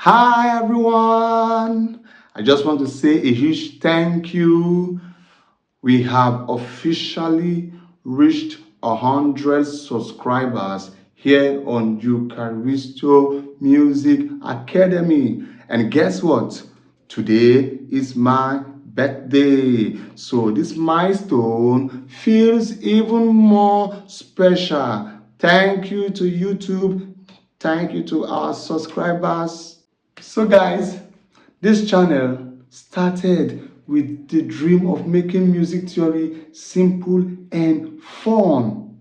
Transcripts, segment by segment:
Hi everyone! I just want to say a huge thank you. We have officially reached 100 subscribers here on Eucharisteo Music Academy. And guess what? Today is my birthday. So this milestone feels even more special. Thank you to YouTube. Thank you to our subscribers. So guys, this channel started with the dream of making music theory simple and fun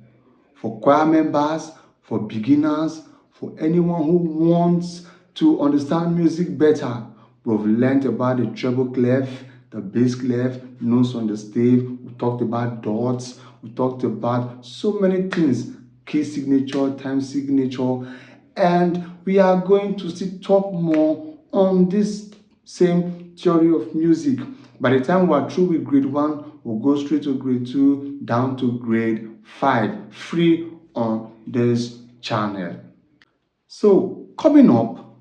for choir members, for beginners, for anyone who wants to understand music better. We've learned about the treble clef, the bass clef, notes on the stave. We talked about dots. We talked about so many things, key signature, time signature, and we are going to still talk more on this same theory of music. By the time we are through with grade 1, we'll go straight to grade 2, down to grade 5, free on this channel. So coming up,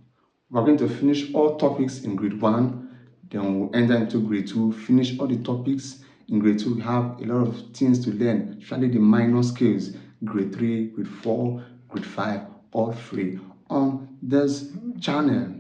we're going to finish all topics in grade 1, then we'll enter into grade 2, finish all the topics. In grade 2, we have a lot of things to learn, especially the minor scales. Grade 3, grade 4, grade 5, all free on this channel.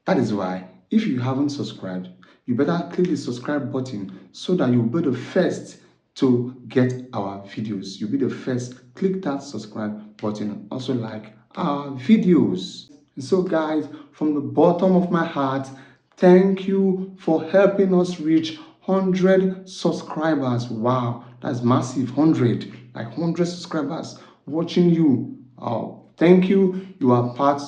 That is why, if you haven't subscribed, you better click the subscribe button so that you'll be the first to get our videos. You'll be the first. Click that subscribe button. Also like our videos. And so guys, from the bottom of my heart, thank you for helping us reach 100 subscribers. Wow, that's massive. 100, like 100 subscribers watching you. Oh, thank you. You are part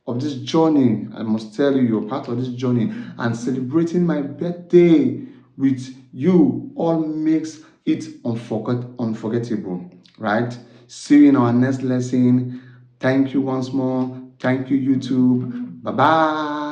of this journey. I must tell you, you're part of this journey, and celebrating my birthday with you all makes it unforgettable, right? See you in our next lesson. Thank you once more. Thank you, YouTube. Bye bye.